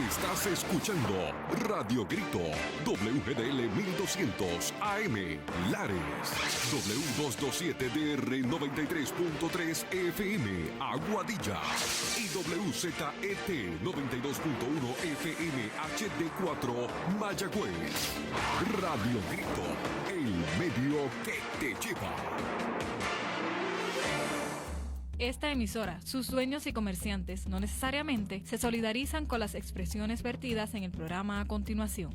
Estás escuchando Radio Grito, WGDL 1200 AM, Lares, W227DR 93.3 FM, Aguadilla, y WZET 92.1 FM HD4, Mayagüez. Radio Grito, el medio que te lleva. Esta emisora, sus dueños y comerciantes no necesariamente se solidarizan con las expresiones vertidas en el programa a continuación.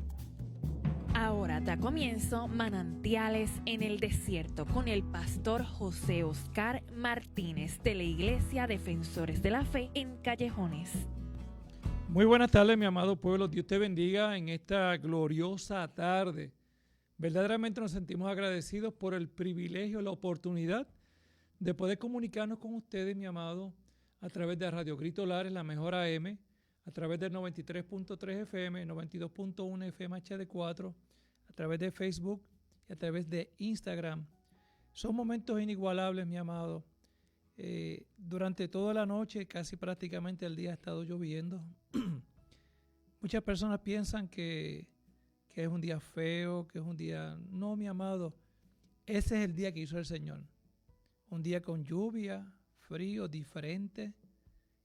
Ahora da comienzo Manantiales en el Desierto con el pastor José Oscar Martínez de la Iglesia Defensores de la Fe en Callejones. Muy buenas tardes, mi amado pueblo. Dios te bendiga en esta gloriosa tarde. Verdaderamente nos sentimos agradecidos por el privilegio, la oportunidad de poder comunicarnos con ustedes, mi amado, a través de Radio Grito Lares, la mejor AM, a través del 93.3 FM, 92.1 FM HD4, a través de Facebook y a través de Instagram. Son momentos inigualables, mi amado. Durante toda la noche, casi prácticamente el día ha estado lloviendo. Muchas personas piensan que es un día feo, que es un día... No, mi amado, ese es el día que hizo el Señor. Un día con lluvia, frío, diferente,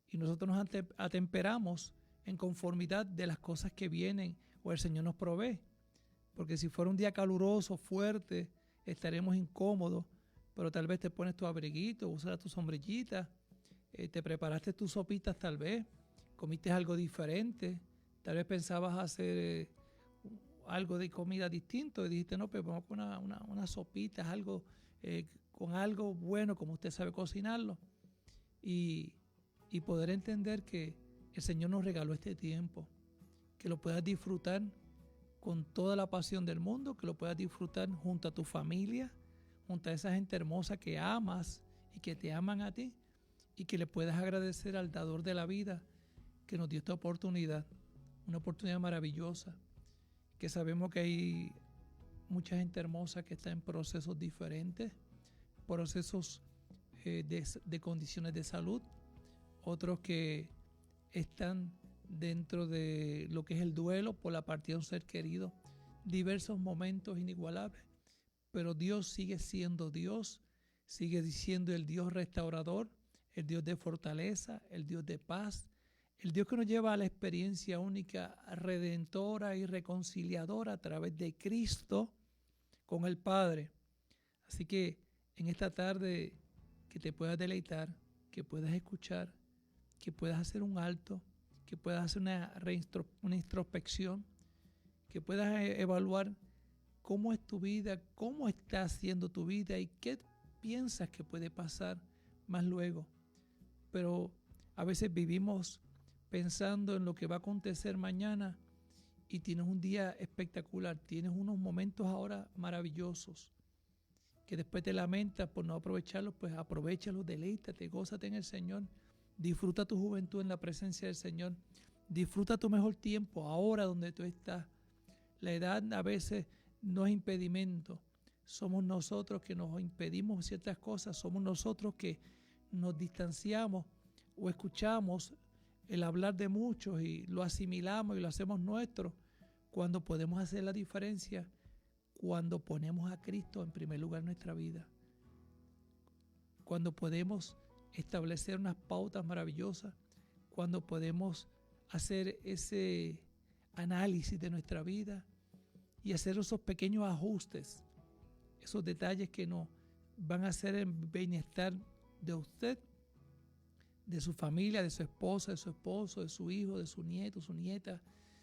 y nosotros nos atemperamos en conformidad de las cosas que vienen o el Señor nos provee. Porque si fuera un día caluroso, fuerte, estaremos incómodos, pero tal vez te pones tu abriguito, usas tu sombrillita, te preparaste tus sopitas tal vez, comiste algo diferente, tal vez pensabas hacer algo de comida distinto y dijiste, no, pero vamos con unas sopitas, algo... con algo bueno como usted sabe cocinarlo y poder entender que el Señor nos regaló este tiempo, que lo puedas disfrutar con toda la pasión del mundo, que lo puedas disfrutar junto a tu familia, junto a esa gente hermosa que amas y que te aman a ti, y que le puedas agradecer al dador de la vida que nos dio esta oportunidad, una oportunidad maravillosa, que sabemos que hay mucha gente hermosa que está en procesos diferentes, procesos de condiciones de salud, otros que están dentro de lo que es el duelo por la partida de un ser querido, diversos momentos inigualables, pero Dios sigue siendo Dios, sigue siendo el Dios restaurador, el Dios de fortaleza, el Dios de paz, el Dios que nos lleva a la experiencia única, redentora y reconciliadora a través de Cristo con el Padre. Así que en esta tarde que te puedas deleitar, que puedas escuchar, que puedas hacer un alto, que puedas hacer una introspección, que puedas evaluar cómo es tu vida, cómo está siendo tu vida y qué piensas que puede pasar más luego. Pero a veces vivimos pensando en lo que va a acontecer mañana y tienes un día espectacular, tienes unos momentos ahora maravillosos, que después te lamentas por no aprovecharlos, pues aprovéchalos, deleítate, gózate en el Señor, disfruta tu juventud en la presencia del Señor, disfruta tu mejor tiempo ahora donde tú estás. La edad a veces no es impedimento, somos nosotros que nos impedimos ciertas cosas, somos nosotros que nos distanciamos o escuchamos el hablar de muchos y lo asimilamos y lo hacemos nuestro, cuando podemos hacer la diferencia cuando ponemos a Cristo en primer lugar en nuestra vida, cuando podemos establecer unas pautas maravillosas, cuando podemos hacer ese análisis de nuestra vida y hacer esos pequeños ajustes, esos detalles que nos van a hacer el bienestar de usted, de su familia, de su esposa, de su esposo, de su hijo, de su nieto, su nieta,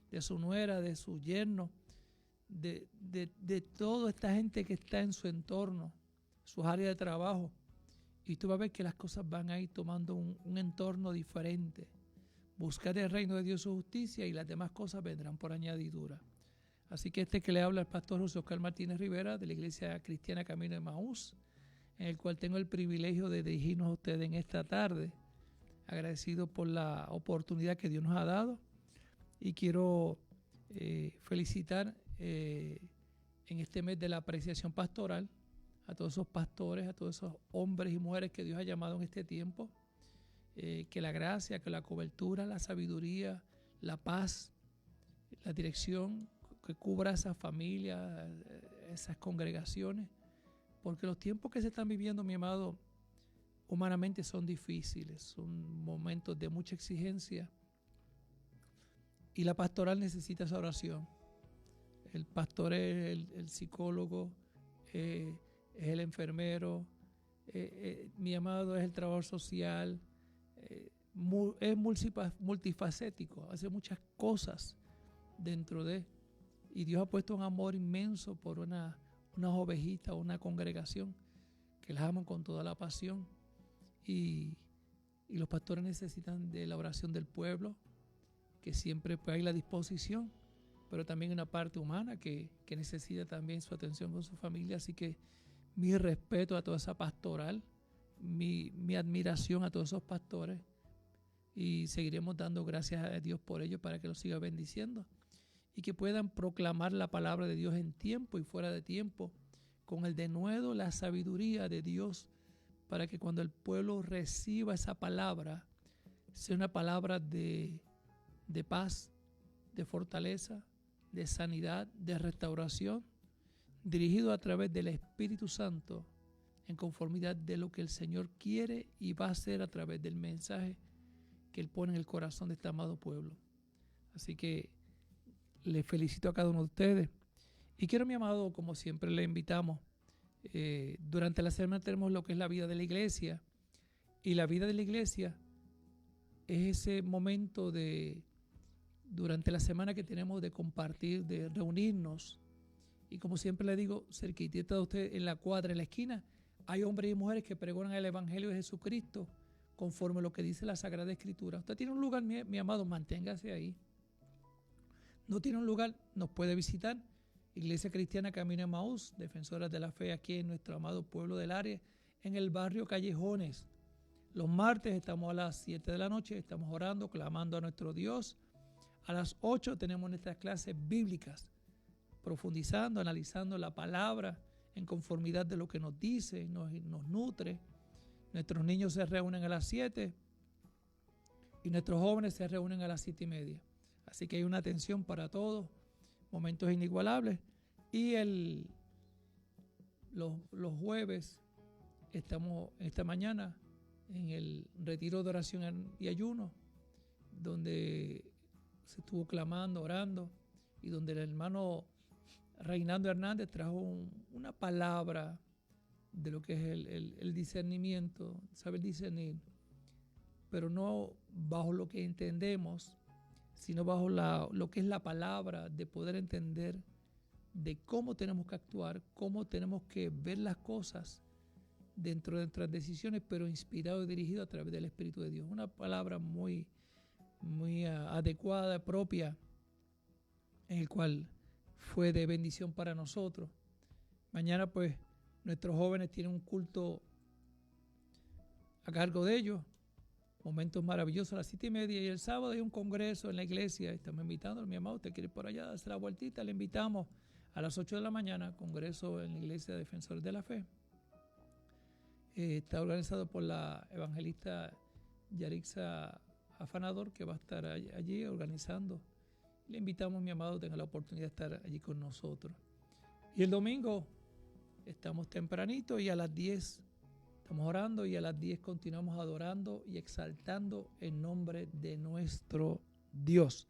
de su nuera, de su yerno, de toda esta gente que está en su entorno, sus áreas de trabajo. Y tú vas a ver que las cosas van a ir tomando un entorno diferente. Buscar el reino de Dios y su justicia y las demás cosas vendrán por añadidura. Así que que le habla el pastor José Oscar Martínez Rivera de la Iglesia Cristiana Camino de Emaús, en el cual tengo el privilegio de dirigirnos a ustedes en esta tarde, agradecido por la oportunidad que Dios nos ha dado, y quiero felicitar en este mes de la apreciación pastoral a todos esos pastores, a todos esos hombres y mujeres que Dios ha llamado en este tiempo, que la gracia, que la cobertura, la sabiduría, la paz, la dirección que cubra esas familias, esas congregaciones, porque los tiempos que se están viviendo, mi amado, humanamente son difíciles, son momentos de mucha exigencia y la pastoral necesita esa oración. El pastor es el psicólogo, es el enfermero, mi amado es el trabajador social, es multifacético, hace muchas cosas dentro de, y Dios ha puesto un amor inmenso por unas ovejitas, una congregación que las aman con toda la pasión, y los pastores necesitan de la oración del pueblo, que siempre pues, hay la disposición, pero también una parte humana que necesita también su atención con su familia. Así que mi respeto a toda esa pastoral, mi admiración a todos esos pastores, y seguiremos dando gracias a Dios por ellos para que los siga bendiciendo y que puedan proclamar la palabra de Dios en tiempo y fuera de tiempo, con el denuedo, la sabiduría de Dios, para que cuando el pueblo reciba esa palabra, sea una palabra de paz, de fortaleza, de sanidad, de restauración, dirigido a través del Espíritu Santo, en conformidad de lo que el Señor quiere y va a hacer a través del mensaje que Él pone en el corazón de este amado pueblo. Así que les felicito a cada uno de ustedes. Y quiero, mi amado, como siempre le invitamos, durante la semana tenemos lo que es la vida de la iglesia. Y la vida de la iglesia es ese momento durante la semana que tenemos de compartir, de reunirnos. Y como siempre le digo, cerquita de usted, en la cuadra, en la esquina, hay hombres y mujeres que pregonan el Evangelio de Jesucristo conforme a lo que dice la Sagrada Escritura. Usted tiene un lugar, mi amado, manténgase ahí. No tiene un lugar, nos puede visitar. Iglesia Cristiana Camino Emaús, Defensoras de la Fe, aquí en nuestro amado pueblo del área, en el barrio Callejones. Los martes estamos a las 7 de la noche, estamos orando, clamando a nuestro Dios. A las 8 tenemos nuestras clases bíblicas, profundizando, analizando la palabra en conformidad de lo que nos dice, nos nutre. Nuestros niños se reúnen a las 7 y nuestros jóvenes se reúnen a las 7:30. Así que hay una atención para todos, momentos inigualables. Y los jueves estamos esta mañana en el retiro de oración y ayuno, donde se estuvo clamando, orando, y donde el hermano Reinaldo Hernández trajo una palabra de lo que es el discernimiento, saber discernir, pero no bajo lo que entendemos, sino bajo lo que es la palabra, de poder entender de cómo tenemos que actuar, cómo tenemos que ver las cosas dentro de nuestras decisiones, pero inspirado y dirigido a través del Espíritu de Dios. Una palabra muy adecuada, propia, en el cual fue de bendición para nosotros. Mañana pues nuestros jóvenes tienen un culto a cargo de ellos, momentos maravillosos a las 7:30, y el sábado hay un congreso en la iglesia. Estamos invitando, mi amado, usted quiere ir por allá, hacer la vueltita, le invitamos a las 8 de la mañana, congreso en la iglesia de Defensores de la Fe. Está organizado por la evangelista Yarixa Afanador, que va a estar allí organizando. Le invitamos, mi amado, tenga la oportunidad de estar allí con nosotros. Y el domingo estamos tempranito y a las 10 estamos orando, y a las 10 continuamos adorando y exaltando el nombre de nuestro Dios.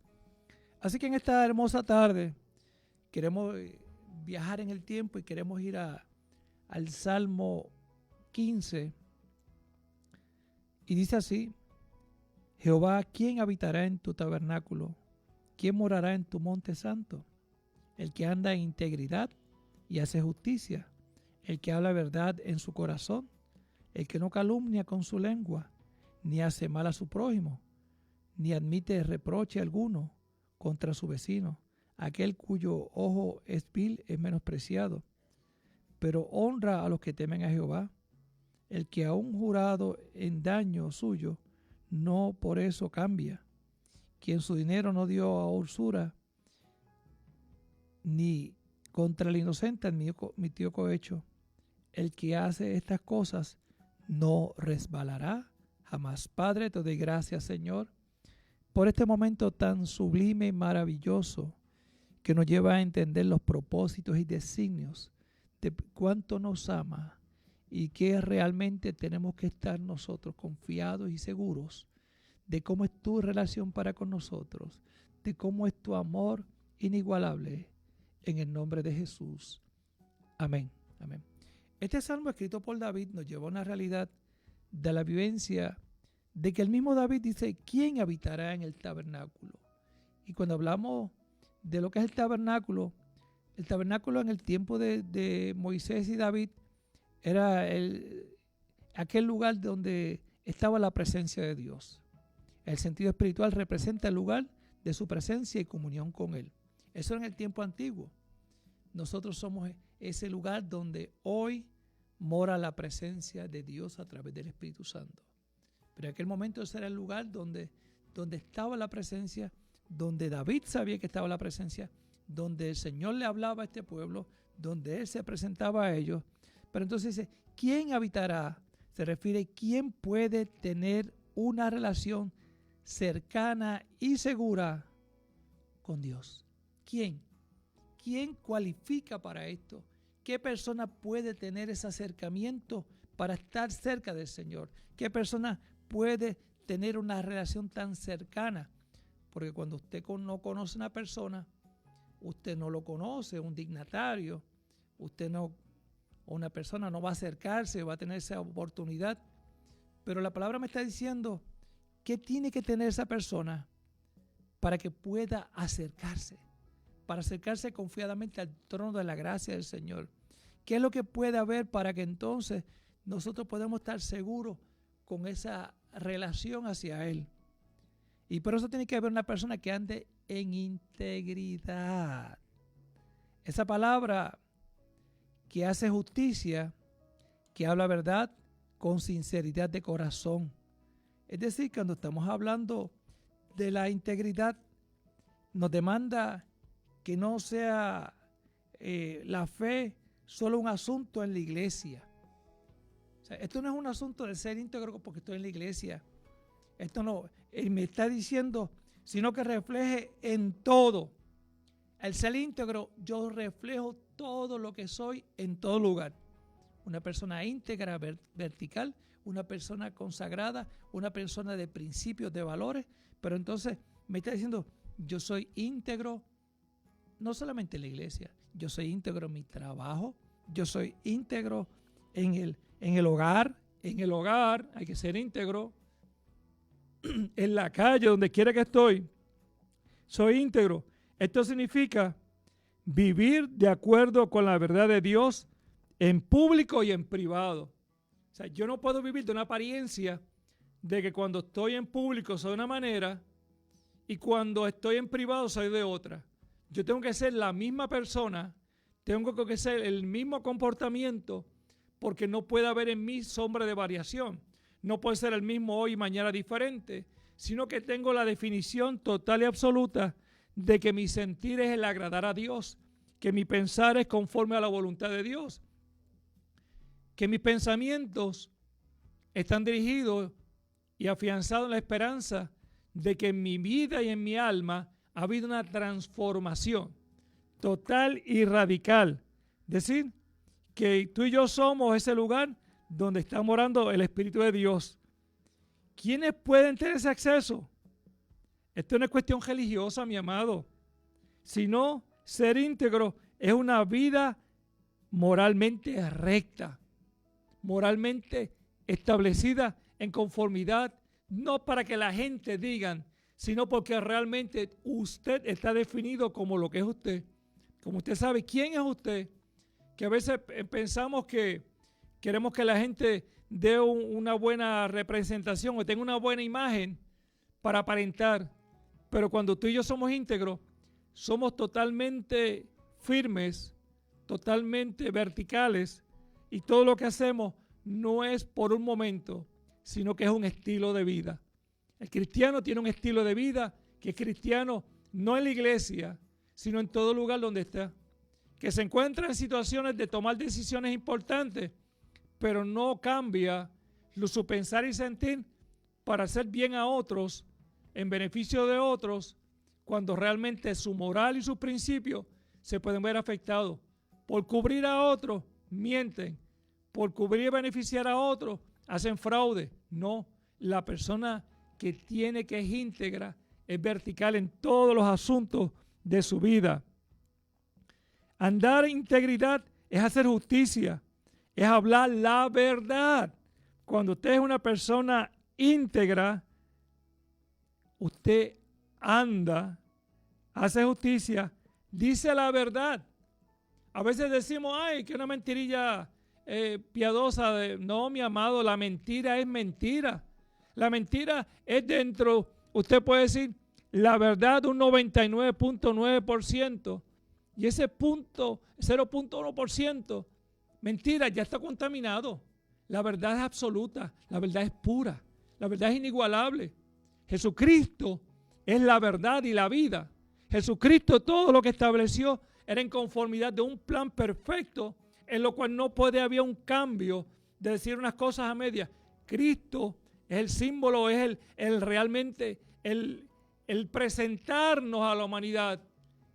Así que en esta hermosa tarde queremos viajar en el tiempo y queremos ir al Salmo 15. Y dice así: Jehová, ¿quién habitará en tu tabernáculo? ¿Quién morará en tu monte santo? El que anda en integridad y hace justicia, el que habla verdad en su corazón, el que no calumnia con su lengua, ni hace mal a su prójimo, ni admite reproche alguno contra su vecino, aquel cuyo ojo es vil es menospreciado, pero honra a los que temen a Jehová, el que aun jurado en daño suyo, no por eso cambia, quien su dinero no dio a usura, ni contra el inocente admitió cohecho. El que hace estas cosas no resbalará jamás. Padre, te doy gracias, Señor, por este momento tan sublime y maravilloso que nos lleva a entender los propósitos y designios de cuánto nos ama y que realmente tenemos que estar nosotros confiados y seguros de cómo es tu relación para con nosotros, de cómo es tu amor inigualable, en el nombre de Jesús. Amén. Amén. Este salmo escrito por David nos lleva a una realidad de la vivencia de que el mismo David dice, ¿quién habitará en el tabernáculo? Y cuando hablamos de lo que es el tabernáculo en el tiempo de Moisés y David era aquel lugar donde estaba la presencia de Dios. El sentido espiritual representa el lugar de su presencia y comunión con Él. Eso en el tiempo antiguo. Nosotros somos ese lugar donde hoy mora la presencia de Dios a través del Espíritu Santo. Pero en aquel momento ese era el lugar donde estaba la presencia, donde David sabía que estaba la presencia, donde el Señor le hablaba a este pueblo, donde Él se presentaba a ellos. Pero entonces dice, ¿quién habitará? Se refiere a quién puede tener una relación cercana y segura con Dios. ¿Quién? ¿Quién cualifica para esto? ¿Qué persona puede tener ese acercamiento para estar cerca del Señor? ¿Qué persona puede tener una relación tan cercana? Porque cuando usted no conoce a una persona, usted no lo conoce, un dignatario, una persona no va a acercarse, va a tener esa oportunidad. Pero la palabra me está diciendo, ¿qué tiene que tener esa persona para que pueda acercarse? Para acercarse confiadamente al trono de la gracia del Señor. ¿Qué es lo que puede haber para que entonces nosotros podamos estar seguros con esa relación hacia Él? Y por eso tiene que haber una persona que ande en integridad. Esa palabra que hace justicia, que habla verdad con sinceridad de corazón. Es decir, cuando estamos hablando de la integridad, nos demanda que no sea la fe solo un asunto en la iglesia. O sea, esto no es un asunto de ser íntegro porque estoy en la iglesia. Esto no, él me está diciendo, sino que refleje en todo. Al ser íntegro, yo reflejo todo lo que soy en todo lugar. Una persona íntegra, vertical, una persona consagrada, una persona de principios, de valores. Pero entonces me está diciendo, yo soy íntegro, no solamente en la iglesia, yo soy íntegro en mi trabajo, yo soy íntegro en el hogar, hay que ser íntegro, en la calle, donde quiera que estoy, soy íntegro. Esto significa vivir de acuerdo con la verdad de Dios en público y en privado. O sea, yo no puedo vivir de una apariencia de que cuando estoy en público soy de una manera y cuando estoy en privado soy de otra. Yo tengo que ser la misma persona, tengo que ser el mismo comportamiento, porque no puede haber en mí sombra de variación. No puede ser el mismo hoy y mañana diferente, sino que tengo la definición total y absoluta de que mi sentir es el agradar a Dios, que mi pensar es conforme a la voluntad de Dios, que mis pensamientos están dirigidos y afianzados en la esperanza de que en mi vida y en mi alma ha habido una transformación total y radical. Es decir, que tú y yo somos ese lugar donde está morando el Espíritu de Dios. ¿Quiénes pueden tener ese acceso? Esto no es cuestión religiosa, mi amado, sino ser íntegro es una vida moralmente recta, moralmente establecida en conformidad, no para que la gente digan, sino porque realmente usted está definido como lo que es usted. Como usted sabe quién es usted, que a veces pensamos que queremos que la gente dé una buena representación o tenga una buena imagen para aparentar. Pero cuando tú y yo somos íntegros, somos totalmente firmes, totalmente verticales, y todo lo que hacemos no es por un momento, sino que es un estilo de vida. El cristiano tiene un estilo de vida que es cristiano no en la iglesia, sino en todo lugar donde está. Que se encuentra en situaciones de tomar decisiones importantes, pero no cambia su pensar y sentir para hacer bien a otros, en beneficio de otros, cuando realmente su moral y sus principios se pueden ver afectados. Por cubrir a otros, mienten. Por cubrir y beneficiar a otros, hacen fraude. No, la persona que tiene que es íntegra, es vertical en todos los asuntos de su vida. Andar en integridad es hacer justicia, es hablar la verdad. Cuando usted es una persona íntegra, usted anda, hace justicia, dice la verdad. A veces decimos, ay, que una mentirilla piadosa. No, mi amado, la mentira es mentira. La mentira es dentro, usted puede decir, la verdad un 99.9%. Y ese 0.1%, mentira, ya está contaminado. La verdad es absoluta, la verdad es pura, la verdad es inigualable. Jesucristo es la verdad y la vida. Jesucristo todo lo que estableció era en conformidad de un plan perfecto, en lo cual no puede haber un cambio de decir unas cosas a medias. Cristo es el símbolo, es realmente el presentarnos a la humanidad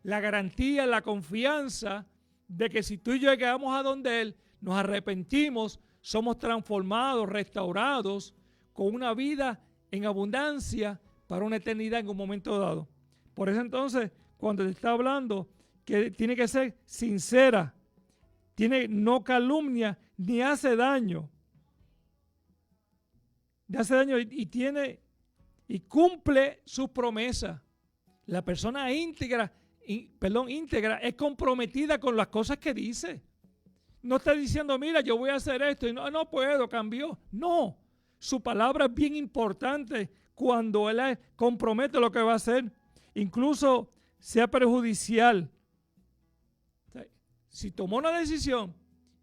la garantía, la confianza de que si tú y yo llegamos a donde Él, nos arrepentimos, somos transformados, restaurados, con una vida en abundancia para una eternidad en un momento dado. Por eso entonces, cuando te está hablando que tiene que ser sincera, no calumnia ni hace daño. Hace daño y cumple sus promesas. La persona íntegra es comprometida con las cosas que dice. No está diciendo, mira, yo voy a hacer esto y no puedo, cambió. No, su palabra es bien importante cuando él compromete lo que va a hacer. Incluso sea perjudicial. O sea, si tomó una decisión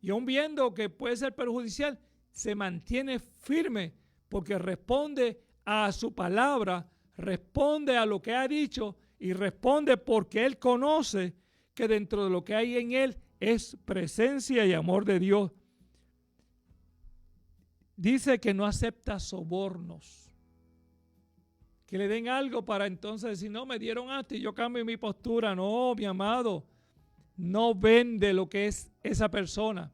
y aún viendo que puede ser perjudicial, se mantiene firme porque responde a su palabra, responde a lo que ha dicho y responde porque él conoce que dentro de lo que hay en él es presencia y amor de Dios. Dice que no acepta sobornos, que le den algo para entonces decir, no, me dieron esto y yo cambio mi postura. No, mi amado, no vende lo que es esa persona.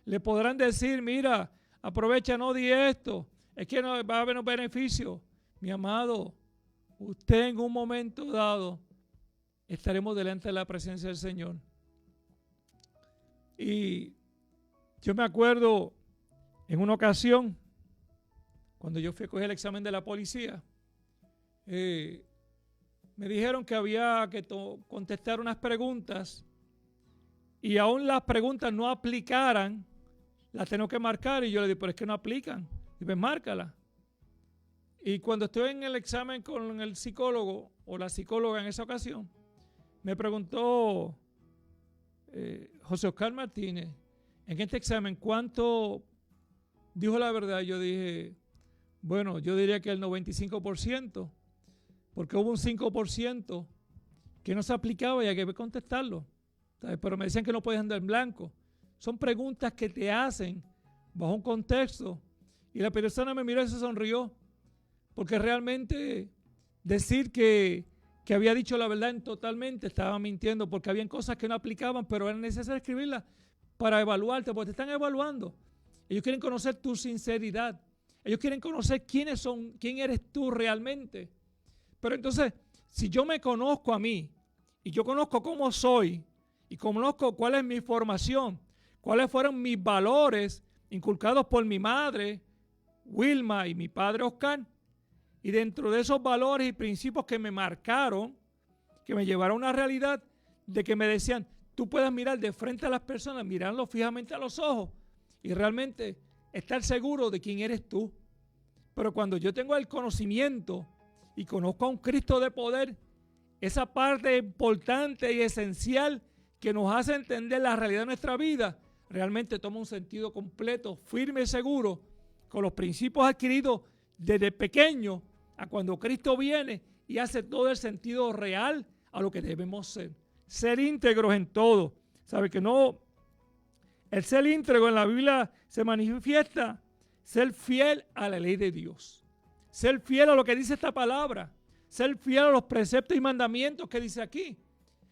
Le podrán decir, mira, aprovecha, no di esto, es que no va a haber un beneficio. Mi amado, usted en un momento dado estaremos delante de la presencia del Señor. Y yo me acuerdo en una ocasión, cuando yo fui a coger el examen de la policía, me dijeron que había que contestar unas preguntas y aún las preguntas no aplicaran, las tengo que marcar. Y yo le dije, pero es que no aplican. Y pues márcala. Y cuando estoy en el examen con el psicólogo o la psicóloga en esa ocasión, me preguntó José Oscar Martínez, en este examen, ¿cuánto dijo la verdad? Yo dije, bueno, yo diría que el 95%, porque hubo un 5% que no se aplicaba y hay que contestarlo. ¿Sabes? Pero me decían que no podías andar en blanco. Son preguntas que te hacen bajo un contexto. Y la persona me miró y se sonrió, porque realmente decir que había dicho la verdad totalmente estaba mintiendo, porque habían cosas que no aplicaban, pero era necesario escribirlas para evaluarte, porque te están evaluando. Ellos quieren conocer tu sinceridad. Ellos quieren conocer quién eres tú realmente. Pero entonces, si yo me conozco a mí, y yo conozco cómo soy, y conozco cuál es mi formación, cuáles fueron mis valores inculcados por mi madre, Wilma, y mi padre, Oscar, y dentro de esos valores y principios que me marcaron, que me llevaron a una realidad de que me decían, tú puedes mirar de frente a las personas, mirarlos fijamente a los ojos y realmente estar seguro de quién eres tú. Pero cuando yo tengo el conocimiento y conozco a un Cristo de poder, esa parte importante y esencial que nos hace entender la realidad de nuestra vida, realmente toma un sentido completo, firme y seguro, con los principios adquiridos desde pequeño a cuando Cristo viene y hace todo el sentido real a lo que debemos ser. Ser íntegros en todo. ¿Sabe que no? El ser íntegro en la Biblia se manifiesta ser fiel a la ley de Dios. Ser fiel a lo que dice esta palabra. ser fiel a los preceptos y mandamientos que dice aquí.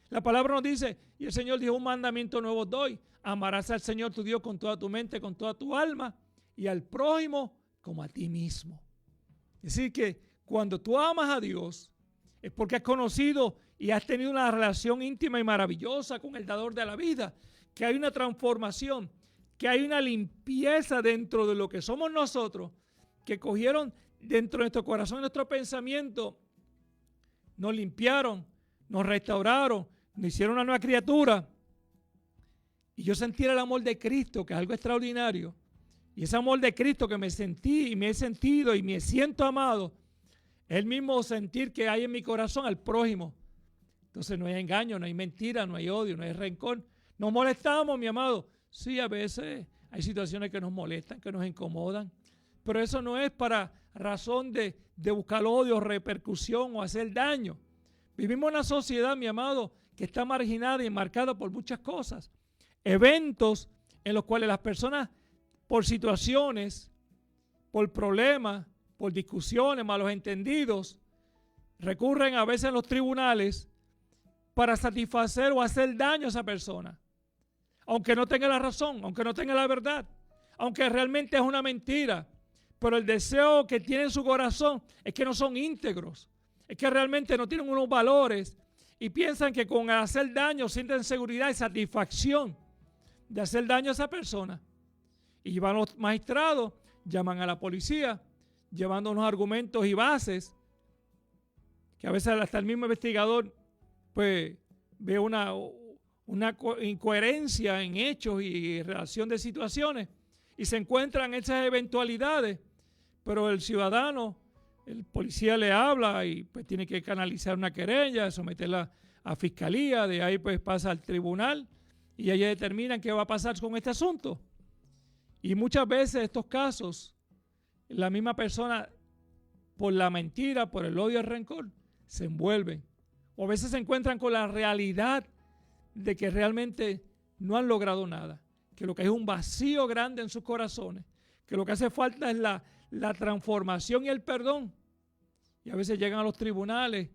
La palabra nos dice, y el Señor dijo, un mandamiento nuevo os doy: amarás al Señor tu Dios con toda tu mente, con toda tu alma, y al prójimo como a ti mismo. Es decir, que cuando tú amas a Dios, es porque has conocido y has tenido una relación íntima y maravillosa con el dador de la vida, que hay una transformación, que hay una limpieza dentro de lo que somos nosotros, que cogieron dentro de nuestro corazón, nuestro pensamiento, nos limpiaron, nos restauraron, nos hicieron una nueva criatura. Y yo sentí el amor de Cristo, que es algo extraordinario. Y ese amor de Cristo que me sentí y me he sentido y me siento amado, es el mismo sentir que hay en mi corazón al prójimo. Entonces no hay engaño, no hay mentira, no hay odio, no hay rencor. Nos molestamos, mi amado. Sí, a veces hay situaciones que nos molestan, que nos incomodan. Pero eso no es para razón de buscar odio, repercusión o hacer daño. Vivimos en una sociedad, mi amado, que está marginada y marcada por muchas cosas. Eventos en los cuales las personas, por situaciones, por problemas, por discusiones, malos entendidos, recurren a veces a los tribunales para satisfacer o hacer daño a esa persona. Aunque no tenga la razón, aunque no tenga la verdad, aunque realmente es una mentira. Pero el deseo que tiene en su corazón es que no son íntegros, es que realmente no tienen unos valores y piensan que con hacer daño sienten seguridad y satisfacción de hacer daño a esa persona. Y van los magistrados, llaman a la policía, llevando unos argumentos y bases que a veces hasta el mismo investigador pues ve una incoherencia en hechos y relación de situaciones y se encuentran esas eventualidades, pero el ciudadano, el policía le habla y pues tiene que canalizar una querella, someterla a fiscalía, de ahí pues pasa al tribunal y allí determinan qué va a pasar con este asunto. Y muchas veces estos casos, la misma persona, por la mentira, por el odio y el rencor, se envuelven. O a veces se encuentran con la realidad de que realmente no han logrado nada, que lo que hay es un vacío grande en sus corazones, que lo que hace falta es la transformación y el perdón. Y a veces llegan a los tribunales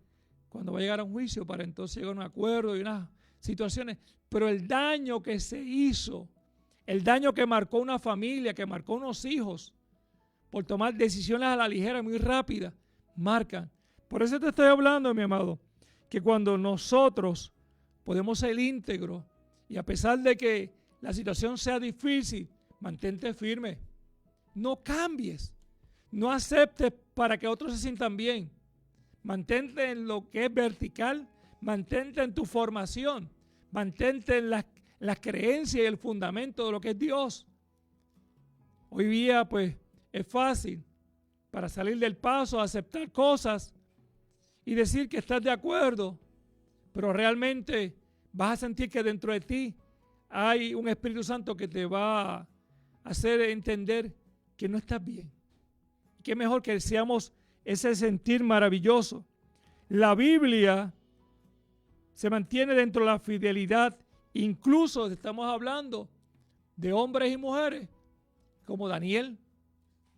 cuando va a llegar a un juicio para entonces llegar a un acuerdo y unas situaciones. Pero el daño que se hizo, el daño que marcó una familia, que marcó unos hijos, por tomar decisiones a la ligera, muy rápidas, marcan. Por eso te estoy hablando, mi amado, que cuando nosotros podemos ser íntegros y a pesar de que la situación sea difícil, mantente firme. No cambies. No aceptes para que otros se sientan bien. Mantente en lo que es vertical. Mantente en tu formación. Mantente en las creencias y el fundamento de lo que es Dios. Hoy día, pues, es fácil para salir del paso, aceptar cosas y decir que estás de acuerdo, pero realmente vas a sentir que dentro de ti hay un Espíritu Santo que te va a hacer entender que no estás bien. Qué mejor que seamos ese sentir maravilloso. La Biblia se mantiene dentro de la fidelidad, incluso estamos hablando de hombres y mujeres como Daniel,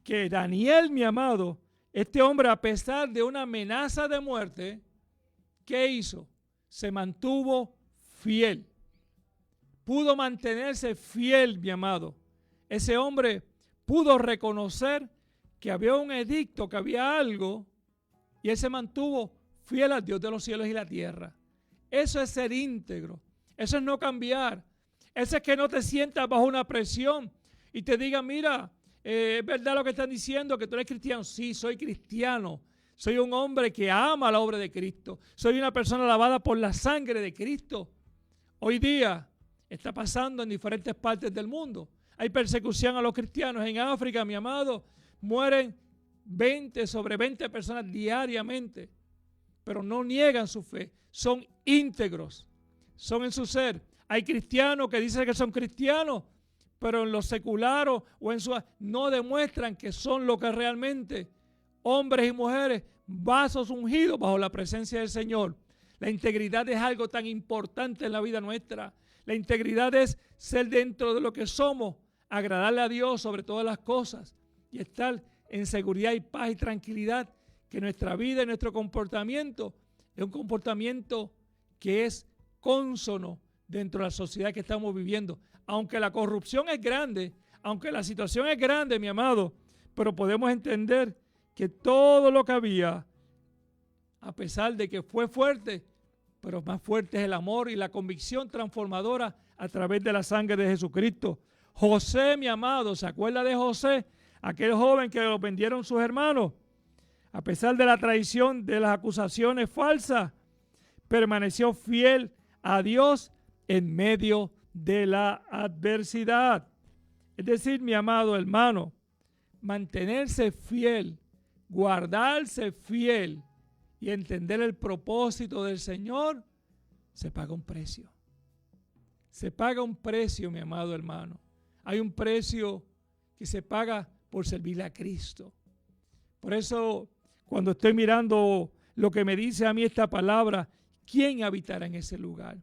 que Daniel, mi amado, este hombre, a pesar de una amenaza de muerte, ¿qué hizo? Se mantuvo fiel. Pudo mantenerse fiel, mi amado. Ese hombre pudo reconocer que había un edicto, que había algo, y él se mantuvo fiel al Dios de los cielos y la tierra. Eso es ser íntegro. Eso es no cambiar. Eso es que no te sientas bajo una presión y te digan, mira, es verdad lo que están diciendo, que tú eres cristiano. Sí, soy cristiano. Soy un hombre que ama la obra de Cristo. Soy una persona lavada por la sangre de Cristo. Hoy día está pasando en diferentes partes del mundo. Hay persecución a los cristianos. En África, mi amado, mueren 20 sobre 20 personas diariamente. Pero no niegan su fe. Son íntegros. Son en su ser. Hay cristianos que dicen que son cristianos, pero en lo secular o en su no demuestran que son lo que realmente hombres y mujeres, vasos ungidos bajo la presencia del Señor. La integridad es algo tan importante en la vida nuestra. La integridad es ser dentro de lo que somos, agradarle a Dios sobre todas las cosas y estar en seguridad y paz y tranquilidad, que nuestra vida y nuestro comportamiento es un comportamiento que es cónsono dentro de la sociedad que estamos viviendo. Aunque la corrupción es grande, aunque la situación es grande, mi amado, pero podemos entender que todo lo que había, a pesar de que fue fuerte, pero más fuerte es el amor y la convicción transformadora a través de la sangre de Jesucristo. José, mi amado, ¿se acuerda de José? Aquel joven que lo vendieron sus hermanos. A pesar de la traición, de las acusaciones falsas, permaneció fiel a Dios en medio de la adversidad. Es decir, mi amado hermano, mantenerse fiel, guardarse fiel y entender el propósito del Señor, se paga un precio. Se paga un precio, mi amado hermano. Hay un precio que se paga por servirle a Cristo. Por eso, cuando estoy mirando lo que me dice a mí esta palabra, ¿quién habitará en ese lugar?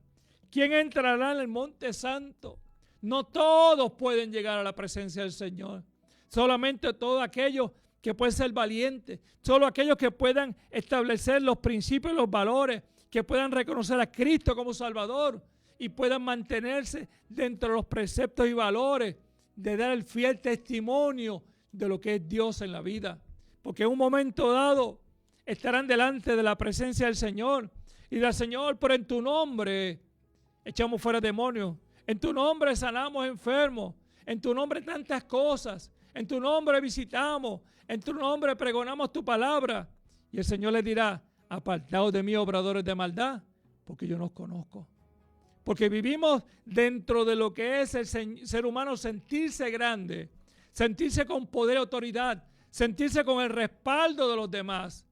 ¿Quién entrará en el monte santo? No todos pueden llegar a la presencia del Señor. Solamente todos aquellos que pueden ser valientes. Solo aquellos que puedan establecer los principios y los valores, que puedan reconocer a Cristo como Salvador y puedan mantenerse dentro de los preceptos y valores de dar el fiel testimonio de lo que es Dios en la vida. Porque en un momento dado estarán delante de la presencia del Señor y del Señor, pero en tu nombre echamos fuera demonios, en tu nombre sanamos enfermos, en tu nombre tantas cosas, en tu nombre visitamos, en tu nombre pregonamos tu palabra. Y el Señor les dirá, apartaos de mí, obradores de maldad, porque yo no os conozco. Porque vivimos dentro de lo que es el ser humano sentirse grande, sentirse con poder y autoridad, sentirse con el respaldo de los demás.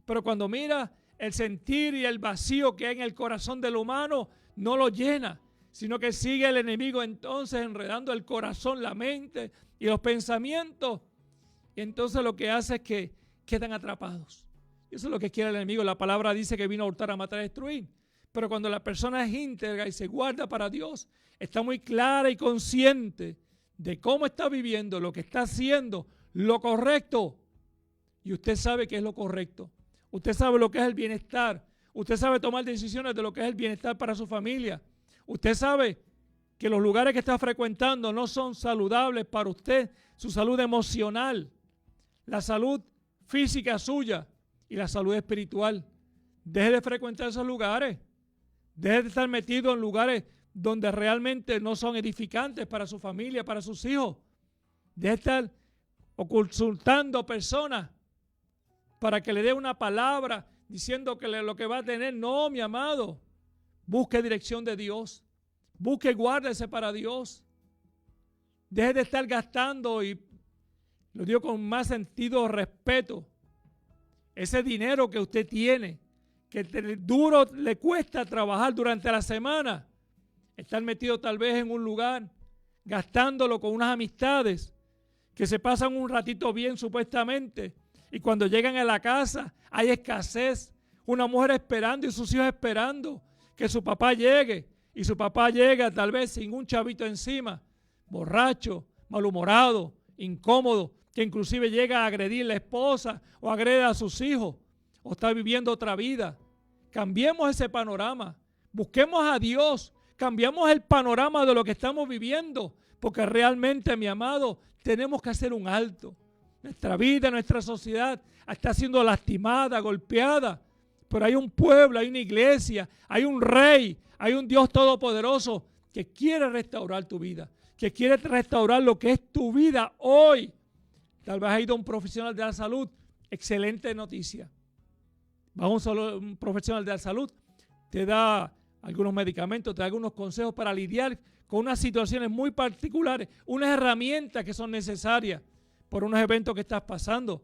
Pero cuando mira el sentir y el vacío que hay en el corazón del humano, no lo llena, sino que sigue el enemigo entonces enredando el corazón, la mente y los pensamientos. Y entonces lo que hace es que quedan atrapados. Eso es lo que quiere el enemigo. La palabra dice que vino a hurtar, a matar, a destruir. Pero cuando la persona es íntegra y se guarda para Dios, está muy clara y consciente de cómo está viviendo, lo que está haciendo, lo correcto. Y usted sabe qué es lo correcto. Usted sabe lo que es el bienestar. Usted sabe tomar decisiones de lo que es el bienestar para su familia. Usted sabe que los lugares que está frecuentando no son saludables para usted, su salud emocional, la salud física suya y la salud espiritual. Deje de frecuentar esos lugares. Deje de estar metido en lugares donde realmente no son edificantes para su familia, para sus hijos. Deje de estar consultando personas para que le dé una palabra diciendo que lo que va a tener. No, mi amado. Busque dirección de Dios. Busque y guárdese para Dios. Deje de estar gastando, y lo digo con más sentido respeto, ese dinero que usted tiene, que duro le cuesta trabajar durante la semana, estar metido tal vez en un lugar, gastándolo con unas amistades que se pasan un ratito bien supuestamente, y cuando llegan a la casa hay escasez, una mujer esperando y sus hijos esperando que su papá llegue, y su papá llega tal vez sin un chavito encima, borracho, malhumorado, incómodo, que inclusive llega a agredir a la esposa o agrede a sus hijos, o está viviendo otra vida. Cambiemos ese panorama, busquemos a Dios, cambiamos el panorama de lo que estamos viviendo, porque realmente, mi amado, tenemos que hacer un alto. Nuestra vida, nuestra sociedad está siendo lastimada, golpeada, pero hay un pueblo, hay una iglesia, hay un rey, hay un Dios todopoderoso que quiere restaurar tu vida, que quiere restaurar lo que es tu vida hoy. Tal vez ha ido un profesional de la salud, excelente noticia. Va un profesional de la salud, te da algunos medicamentos, te da algunos consejos para lidiar con unas situaciones muy particulares, unas herramientas que son necesarias por unos eventos que estás pasando.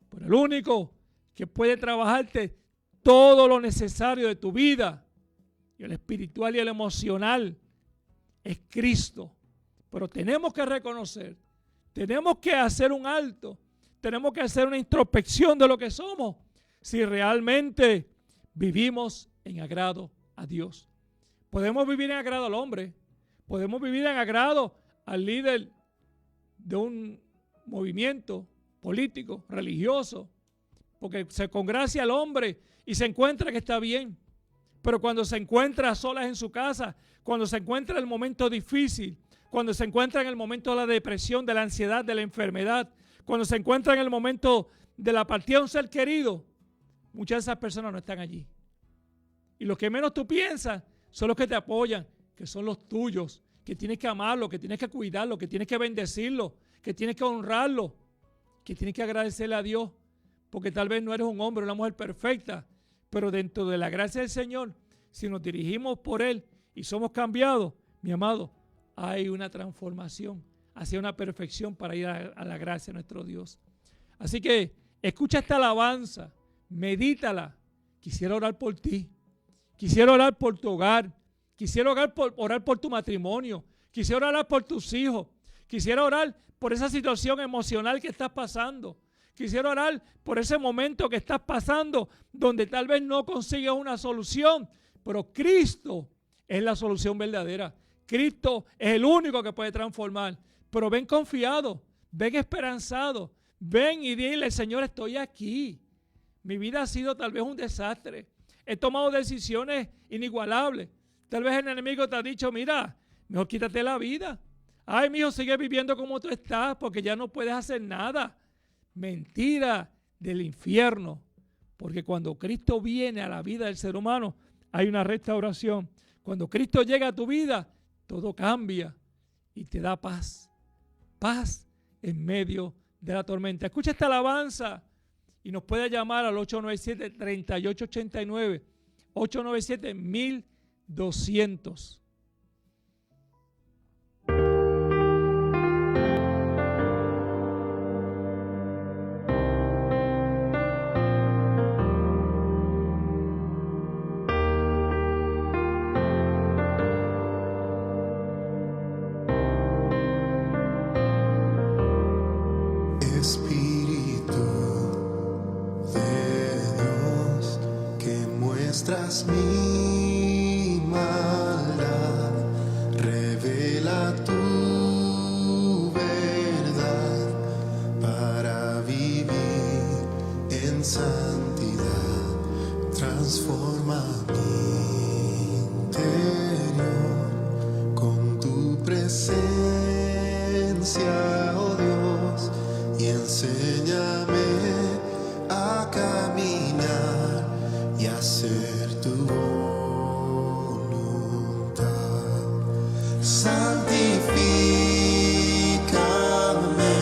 Pero el único que puede trabajarte todo lo necesario de tu vida, y el espiritual y el emocional, es Cristo. Pero tenemos que reconocer, tenemos que hacer un alto, tenemos que hacer una introspección de lo que somos, si realmente vivimos en agrado a Dios. Podemos vivir en agrado al hombre, podemos vivir en agrado al líder de un movimiento político, religioso, porque se congracia al hombre y se encuentra que está bien. Pero cuando se encuentra a solas en su casa, cuando se encuentra en el momento difícil, cuando se encuentra en el momento de la depresión, de la ansiedad, de la enfermedad, cuando se encuentra en el momento de la partida de un ser querido, muchas de esas personas no están allí. Y los que menos tú piensas son los que te apoyan, que son los tuyos, que tienes que amarlo, que tienes que cuidarlo, que tienes que bendecirlo, que tienes que honrarlo, que tienes que agradecerle a Dios, porque tal vez no eres un hombre o una mujer perfecta, pero dentro de la gracia del Señor, si nos dirigimos por Él y somos cambiados, mi amado, hay una transformación hacia una perfección para ir a la gracia de nuestro Dios. Así que escucha esta alabanza, medítala. Quisiera orar por ti, quisiera orar por tu hogar, quisiera orar por tu matrimonio, quisiera orar por tus hijos, quisiera orar por esa situación emocional que estás pasando. Quisiera orar por ese momento que estás pasando donde tal vez no consigues una solución, pero Cristo es la solución verdadera. Cristo es el único que puede transformar. Pero ven confiado, ven esperanzado, ven y dile, Señor, estoy aquí. Mi vida ha sido tal vez un desastre. He tomado decisiones inigualables. Tal vez el enemigo te ha dicho, mira, mejor quítate la vida. Ay, mijo, sigue viviendo como tú estás porque ya no puedes hacer nada. Mentira del infierno, porque cuando Cristo viene a la vida del ser humano hay una restauración. Cuando Cristo llega a tu vida, todo cambia y te da paz, paz en medio de la tormenta. Escucha esta alabanza y nos puede llamar al 897-3889, 897-1200. Muestras mi maldad, revela tu verdad para vivir en santidad. Transforma mi interior con tu presencia, oh Dios, y enséñame a caminar y hacer tu voluntad. Santifícame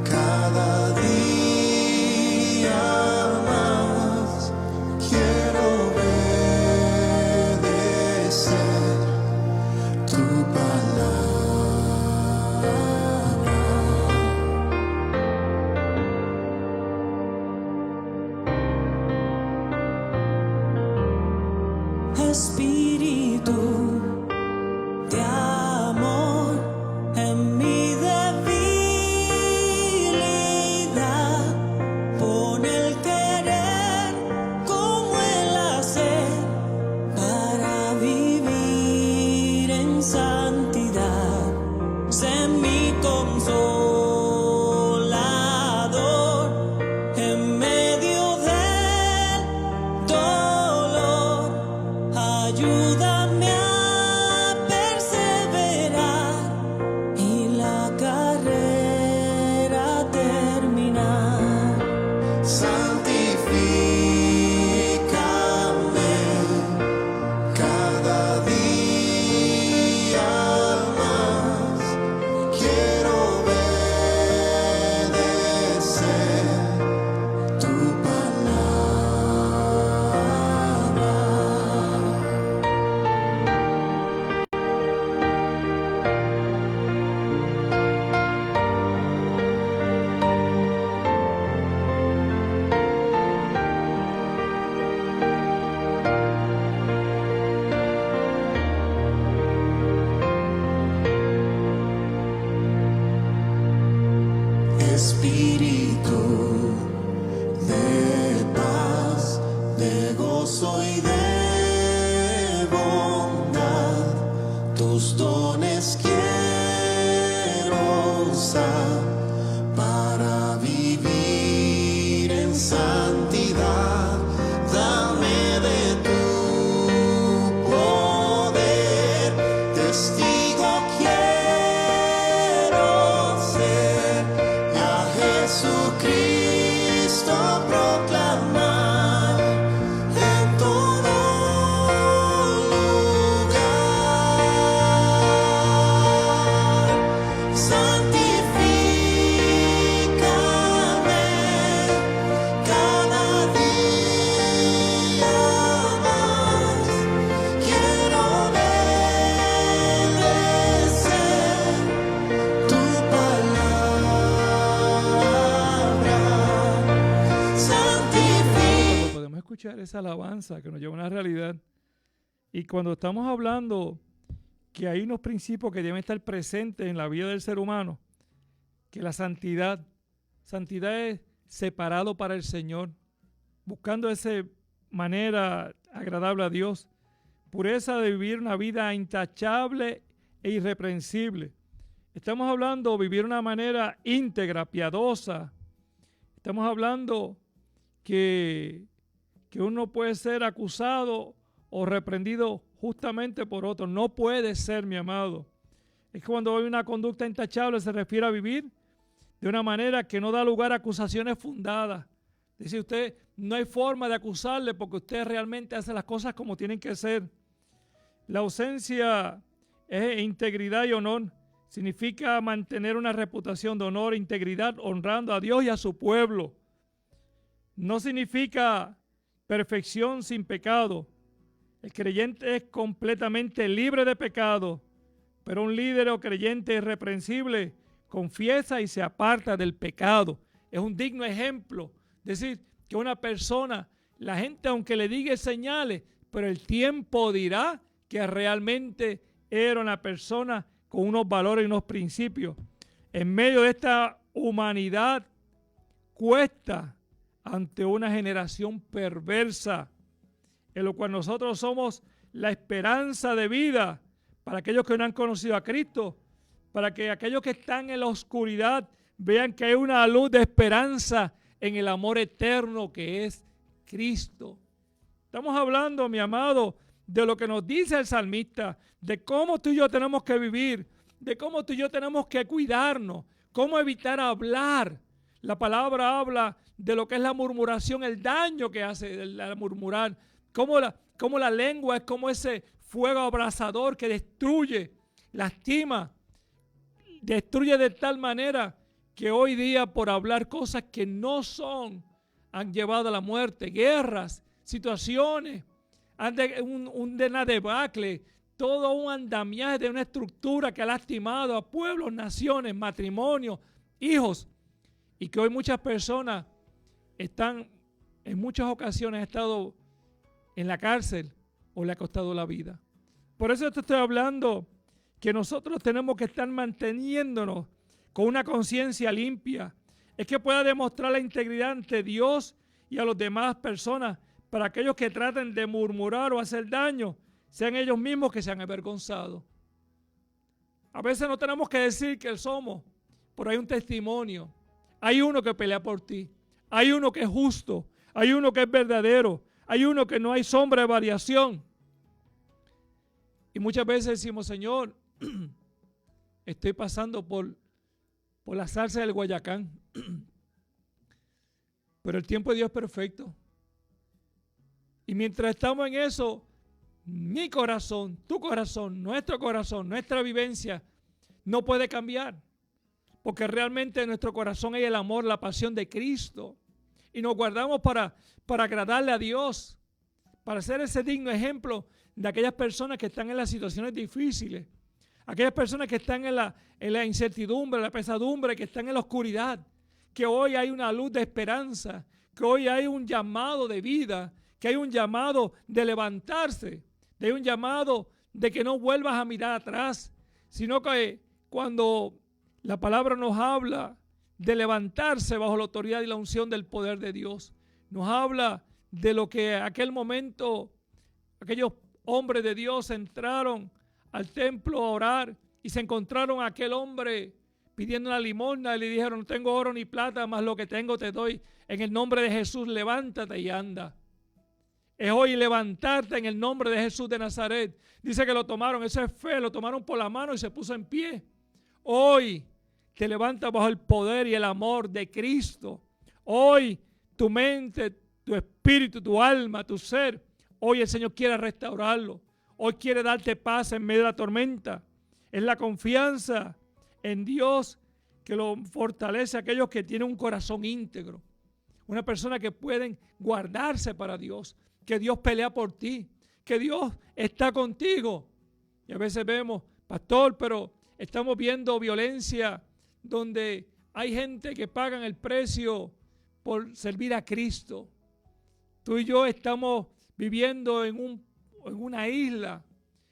cada día más. Quiero obedecer tu palabra. Espíritu de amor en mi debilidad, pon el querer como el hacer para vivir en santidad. Sé mi consolador en medio del dolor. Ayúdame a perseverar y la carrera terminar. Santifícame cada día más. Quiero obedecer tu palabra. escuchar esa alabanza que nos lleva a una realidad. Y cuando estamos hablando que hay unos principios que deben estar presentes en la vida del ser humano, que la santidad es separado para el Señor, buscando esa manera agradable a Dios, pureza de vivir una vida intachable e irreprensible. Estamos hablando de vivir una manera íntegra, piadosa. Estamos hablando que uno puede ser acusado o reprendido justamente por otro. No puede ser, mi amado. Es que cuando hay una conducta intachable se refiere a vivir de una manera que no da lugar a acusaciones fundadas. Dice usted, no hay forma de acusarle porque usted realmente hace las cosas como tienen que ser. La ausencia es integridad y honor. Significa mantener una reputación de honor e integridad honrando a Dios y a su pueblo. No significa perfección sin pecado. El creyente es completamente libre de pecado, pero un líder o creyente irreprensible confiesa y se aparta del pecado. Es un digno ejemplo. Es decir, que una persona, la gente aunque le diga señales, pero el tiempo dirá que realmente era una persona con unos valores y unos principios. En medio de esta humanidad cuesta ante una generación perversa, en lo cual nosotros somos la esperanza de vida para aquellos que no han conocido a Cristo, para que aquellos que están en la oscuridad vean que hay una luz de esperanza en el amor eterno que es Cristo. Estamos hablando, mi amado, de lo que nos dice el salmista, de cómo tú y yo tenemos que vivir, de cómo tú y yo tenemos que cuidarnos, cómo evitar hablar. La palabra habla de lo que es la murmuración, el daño que hace el murmurar, cómo la lengua es como ese fuego abrasador que destruye, lastima, destruye de tal manera que hoy día por hablar cosas que no son, han llevado a la muerte, guerras, situaciones, un debacle, todo un andamiaje de una estructura que ha lastimado a pueblos, naciones, matrimonios, hijos, y que hoy muchas personas están, en muchas ocasiones, han estado en la cárcel o le ha costado la vida. Por eso te estoy hablando que nosotros tenemos que estar manteniéndonos con una conciencia limpia, es que pueda demostrar la integridad ante Dios y a las demás personas, para aquellos que traten de murmurar o hacer daño, sean ellos mismos que se han avergonzado. A veces no tenemos que decir que somos, pero hay un testimonio, hay uno que pelea por ti, hay uno que es justo, hay uno que es verdadero, hay uno que no hay sombra de variación. Y muchas veces decimos, Señor, estoy pasando por la salsa del Guayacán, pero el tiempo de Dios es perfecto. Y mientras estamos en eso, mi corazón, tu corazón, nuestra vivencia no puede cambiar. Porque realmente en nuestro corazón hay el amor, la pasión de Cristo. Y nos guardamos para agradarle a Dios, para ser ese digno ejemplo de aquellas personas que están en las situaciones difíciles, aquellas personas que están en la incertidumbre, en la pesadumbre, que están en la oscuridad, que hoy hay una luz de esperanza, que hoy hay un llamado de vida, que hay un llamado de levantarse, que hay un llamado de que no vuelvas a mirar atrás, sino que cuando la palabra nos habla de levantarse bajo la autoridad y la unción del poder de Dios, nos habla de lo que aquel momento aquellos hombres de Dios entraron al templo a orar y se encontraron a aquel hombre pidiendo una limosna y le dijeron, no tengo oro ni plata, mas lo que tengo te doy. En el nombre de Jesús, levántate y anda. Es hoy levantarte en el nombre de Jesús de Nazaret. Dice que lo tomaron, eso es fe, lo tomaron por la mano y se puso en pie. Hoy te levantas bajo el poder y el amor de Cristo. Hoy tu mente, tu espíritu, tu alma, tu ser, hoy el Señor quiere restaurarlo. Hoy quiere darte paz en medio de la tormenta. Es la confianza en Dios que lo fortalece a aquellos que tienen un corazón íntegro. Una persona que pueden guardarse para Dios, que Dios pelea por ti, que Dios está contigo. Y a veces vemos, pastor, pero estamos viendo violencia donde hay gente que pagan el precio por servir a Cristo. Tú y yo estamos viviendo en una isla.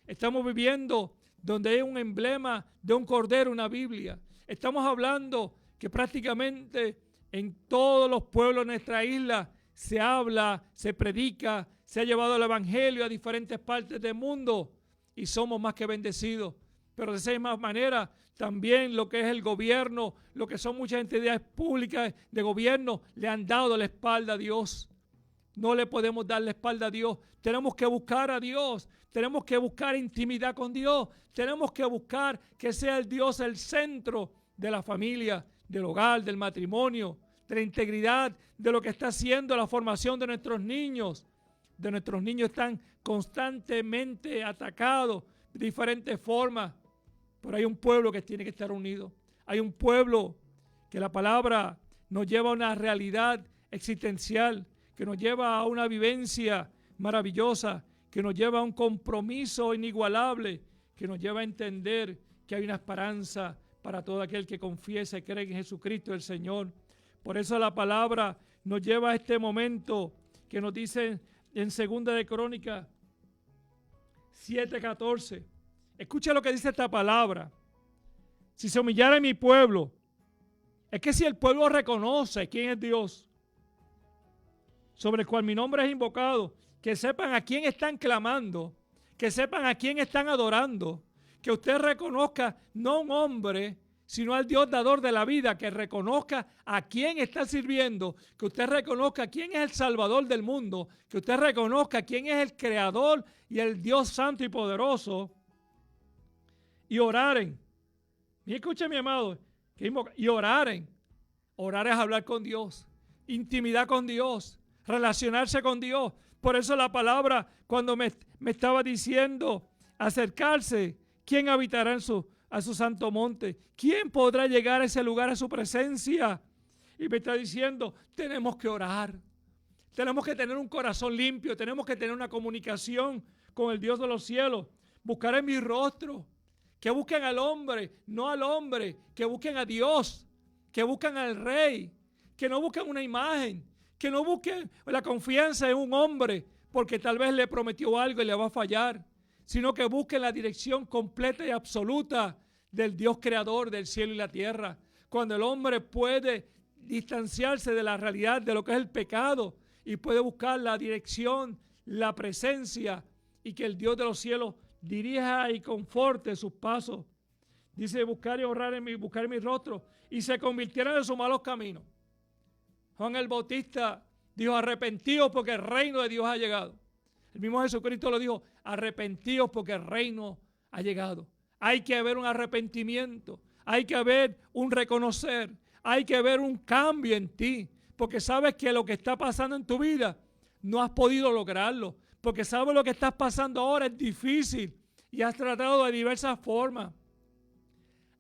Estamos viviendo donde hay un emblema de un cordero, una Biblia. Estamos hablando que prácticamente en todos los pueblos de nuestra isla se habla, se predica, se ha llevado el evangelio a diferentes partes del mundo y somos más que bendecidos. Pero de esa misma manera también lo que es el gobierno, lo que son muchas entidades públicas de gobierno, le han dado la espalda a Dios. No le podemos dar la espalda a Dios. Tenemos que buscar a Dios. Tenemos que buscar intimidad con Dios. Tenemos que buscar que sea el Dios el centro de la familia, del hogar, del matrimonio, de la integridad, de lo que está haciendo la formación de nuestros niños. De nuestros niños están constantemente atacados de diferentes formas. Pero hay un pueblo que tiene que estar unido. Hay un pueblo que la palabra nos lleva a una realidad existencial, que nos lleva a una vivencia maravillosa, que nos lleva a un compromiso inigualable, que nos lleva a entender que hay una esperanza para todo aquel que confiesa y cree en Jesucristo el Señor. Por eso la palabra nos lleva a este momento que nos dice en 2 de Crónicas 7:14. Escucha lo que dice esta palabra. Si se humillara mi pueblo, es que si el pueblo reconoce quién es Dios, sobre el cual mi nombre es invocado, que sepan a quién están clamando, que sepan a quién están adorando, que usted reconozca no a un hombre, sino al Dios dador de la vida, que reconozca a quién está sirviendo, que usted reconozca quién es el Salvador del mundo, que usted reconozca quién es el Creador y el Dios Santo y Poderoso, y oraren. Y escuche, mi amado, y oraren. Orar es hablar con Dios, intimidad con Dios, relacionarse con Dios. Por eso la palabra, cuando me estaba diciendo acercarse, ¿quién habitará a su santo monte? ¿Quién podrá llegar a ese lugar, a su presencia? Y me está diciendo, tenemos que orar. Tenemos que tener un corazón limpio. Tenemos que tener una comunicación con el Dios de los cielos. Buscar en mi rostro. Que busquen al hombre, no al hombre. Que busquen a Dios. Que busquen al Rey. Que no busquen una imagen. Que no busquen la confianza en un hombre porque tal vez le prometió algo y le va a fallar, sino que busquen la dirección completa y absoluta del Dios creador del cielo y la tierra. Cuando el hombre puede distanciarse de la realidad de lo que es el pecado y puede buscar la dirección, la presencia y que el Dios de los cielos dirija y conforte sus pasos. Dice buscar y orar buscar en mi rostro y se convirtieron en sus malos caminos. Juan el Bautista dijo, arrepentíos porque el reino de Dios ha llegado. El mismo Jesucristo lo dijo, arrepentíos porque el reino ha llegado. Hay que haber un arrepentimiento, hay que haber un reconocer, hay que haber un cambio en ti, porque sabes que lo que está pasando en tu vida no has podido lograrlo, porque sabes lo que estás pasando ahora es difícil y has tratado de diversas formas.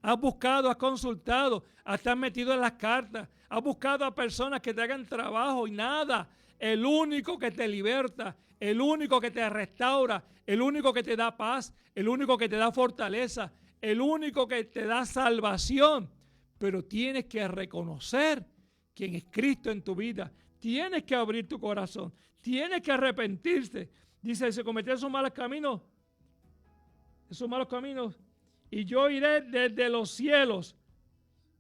Has buscado, has consultado, has metido en las cartas, has buscado a personas que te hagan trabajo y nada. El único que te liberta, el único que te restaura, el único que te da paz, el único que te da fortaleza, el único que te da salvación. Pero tienes que reconocer quién es Cristo en tu vida. Tienes que abrir tu corazón. Tienes que arrepentirte. Dice, se cometió esos malos caminos, y yo iré desde los cielos.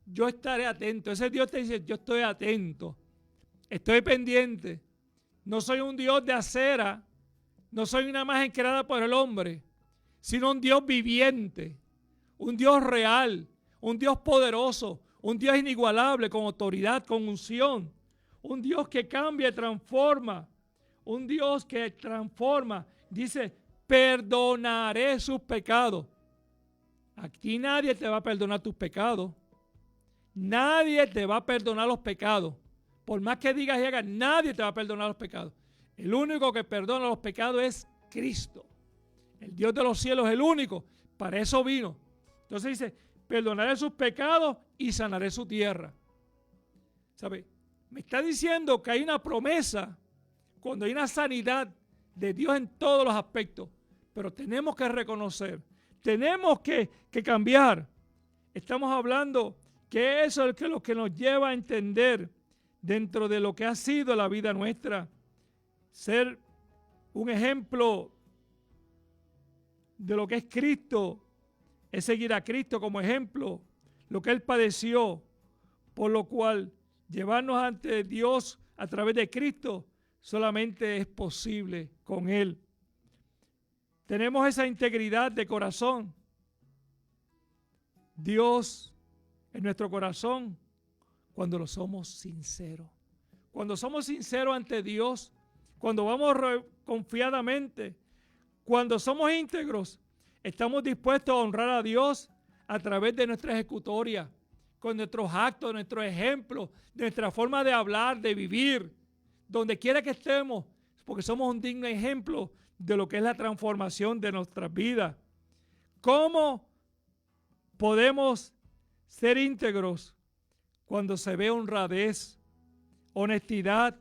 Yo estaré atento. Ese Dios te dice, yo estoy atento. Estoy pendiente. No soy un Dios de acera. No soy una imagen creada por el hombre, sino un Dios viviente. Un Dios real. Un Dios poderoso. Un Dios inigualable, con autoridad, con unción. Un Dios que cambia y transforma. Un Dios que transforma. Dice, perdonaré sus pecados. Aquí nadie te va a perdonar tus pecados. Nadie te va a perdonar los pecados. Por más que digas y hagas, nadie te va a perdonar los pecados. El único que perdona los pecados es Cristo. El Dios de los cielos es el único. Para eso vino. Entonces dice, perdonaré sus pecados y sanaré su tierra. ¿Sabe? Me está diciendo que hay una promesa cuando hay una sanidad de Dios en todos los aspectos. Pero tenemos que reconocer, tenemos que cambiar. Estamos hablando que eso es lo que nos lleva a entender dentro de lo que ha sido la vida nuestra. ser un ejemplo de lo que es Cristo, es seguir a Cristo como ejemplo, lo que Él padeció, por lo cual llevarnos ante Dios a través de Cristo solamente es posible con Él. Tenemos esa integridad de corazón. Dios en nuestro corazón cuando lo somos sinceros. Cuando somos sinceros ante Dios, cuando vamos confiadamente, cuando somos íntegros, estamos dispuestos a honrar a Dios a través de nuestra ejecutoria, con nuestros actos, nuestros ejemplos, de nuestra forma de hablar, de vivir, donde quiera que estemos, porque somos un digno ejemplo de lo que es la transformación de nuestras vidas. ¿Cómo podemos ser íntegros cuando se ve honradez, honestidad,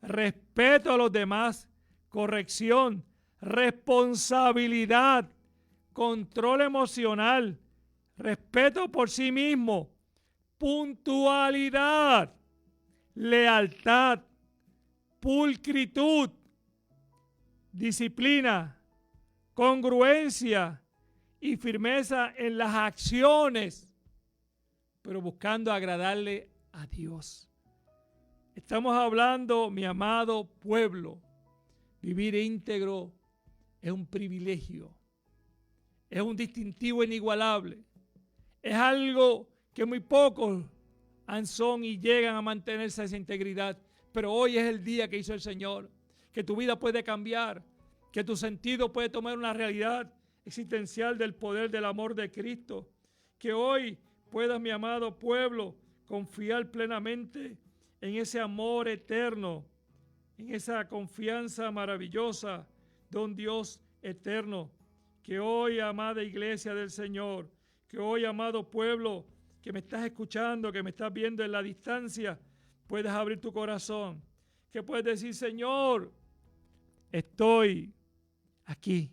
respeto a los demás, corrección, responsabilidad, control emocional, respeto por sí mismo, puntualidad, lealtad, pulcritud, disciplina, congruencia y firmeza en las acciones, pero buscando agradarle a Dios? Estamos hablando, mi amado pueblo, vivir íntegro es un privilegio, es un distintivo inigualable, es algo que muy pocos son y llegan a mantenerse esa integridad, pero hoy es el día que hizo el Señor, que tu vida puede cambiar, que tu sentido puede tomar una realidad existencial del poder del amor de Cristo, que hoy puedas, mi amado pueblo, confiar plenamente en ese amor eterno, en esa confianza maravillosa de un Dios eterno. Que hoy, amada iglesia del Señor, que hoy, amado pueblo, que me estás escuchando, que me estás viendo en la distancia, puedes abrir tu corazón, que puedes decir: Señor, estoy aquí,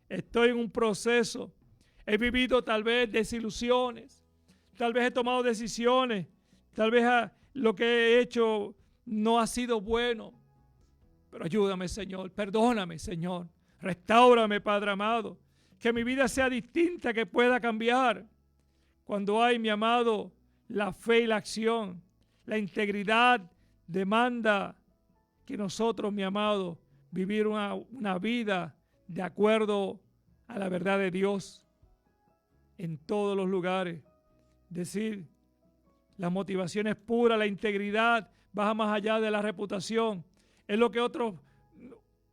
estoy en un proceso, he vivido tal vez desilusiones, tal vez he tomado decisiones, tal vez lo que he hecho no ha sido bueno, pero ayúdame, Señor, perdóname, Señor, restáurame, Padre amado, que mi vida sea distinta, que pueda cambiar. Cuando hay, mi amado, la fe y la acción, la integridad demanda que nosotros, mi amado, vivir una vida de acuerdo a la verdad de Dios en todos los lugares. Decir, la motivación es pura, la integridad baja más allá de la reputación. Es lo que otros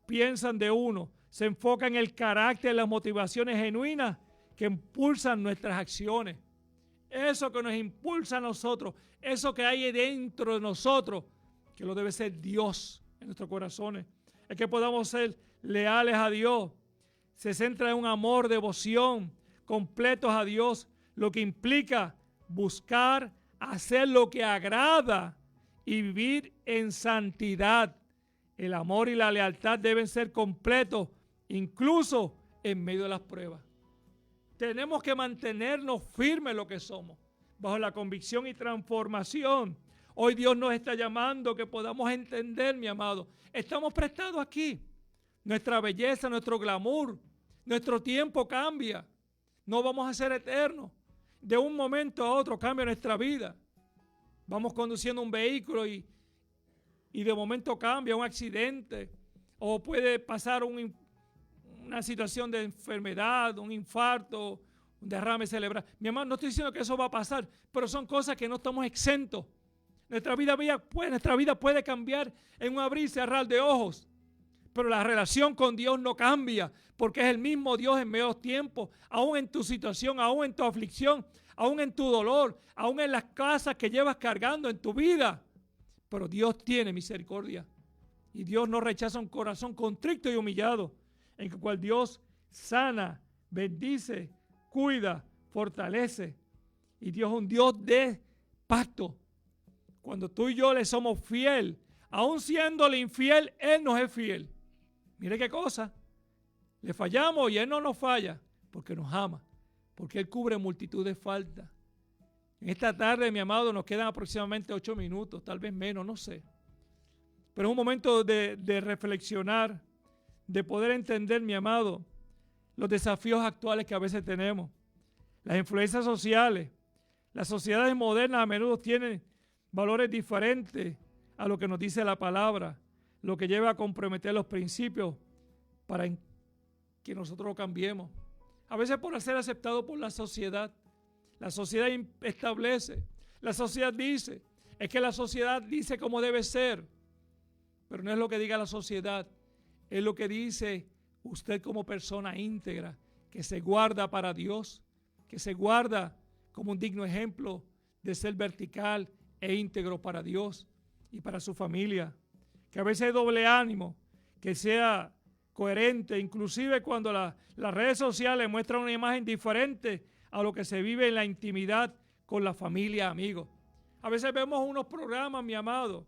piensan de uno. Se enfoca en el carácter, en las motivaciones genuinas que impulsan nuestras acciones. Eso que nos impulsa a nosotros, eso que hay dentro de nosotros, que lo debe ser Dios en nuestros corazones. Es que podamos ser leales a Dios. Se centra en un amor, devoción, completos a Dios, lo que implica buscar hacer lo que agrada y vivir en santidad. El amor y la lealtad deben ser completos, incluso en medio de las pruebas. Tenemos que mantenernos firmes en lo que somos, bajo la convicción y transformación. Hoy Dios nos está llamando que podamos entender, mi amado. Estamos prestados aquí. Nuestra belleza, nuestro glamour, nuestro tiempo cambia. No vamos a ser eternos. De un momento a otro cambia nuestra vida. Vamos conduciendo un vehículo y de momento cambia un accidente. O puede pasar una situación de enfermedad, un infarto, un derrame cerebral. Mi hermano, no estoy diciendo que eso va a pasar, pero son cosas que no estamos exentos. Nuestra vida puede cambiar en un abrir y cerrar de ojos, pero la relación con Dios no cambia, porque es el mismo Dios en medios tiempos, aún en tu situación, aún en tu aflicción, aún en tu dolor, aún en las casas que llevas cargando en tu vida. Pero Dios tiene misericordia y Dios no rechaza un corazón contrito y humillado, en el cual Dios sana, bendice, cuida, fortalece. Y Dios es un Dios de pacto. Cuando tú y yo le somos fiel, aun siéndole infiel, Él nos es fiel. Mire qué cosa. Le fallamos y Él no nos falla porque nos ama, porque Él cubre multitud de faltas. En esta tarde, mi amado, nos quedan aproximadamente 8 minutos, tal vez menos, no sé. pero es un momento de reflexionar, de poder entender, mi amado, los desafíos actuales que a veces tenemos, las influencias sociales. Las sociedades modernas a menudo tienen valores diferentes a lo que nos dice la palabra, lo que lleva a comprometer los principios para que nosotros lo cambiemos. A veces por ser aceptado por la sociedad establece, la sociedad dice, es que la sociedad dice cómo debe ser, pero no es lo que diga la sociedad, es lo que dice usted como persona íntegra, que se guarda para Dios, que se guarda como un digno ejemplo de ser vertical e íntegro para Dios y para su familia, que a veces hay doble ánimo, que sea coherente, inclusive cuando las redes sociales muestran una imagen diferente a lo que se vive en la intimidad con la familia, amigos. A veces vemos unos programas, mi amado,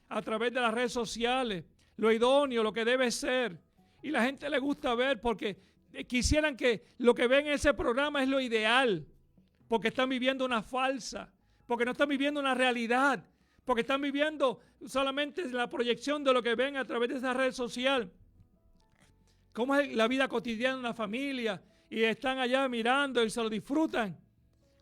a través de las redes sociales, lo idóneo, lo que debe ser, y la gente le gusta ver porque quisieran que lo que ven en ese programa es lo ideal, porque están viviendo una falsa, porque no están viviendo una realidad, porque están viviendo solamente la proyección de lo que ven a través de esa red social. Cómo es la vida cotidiana de una familia y están allá mirando y se lo disfrutan,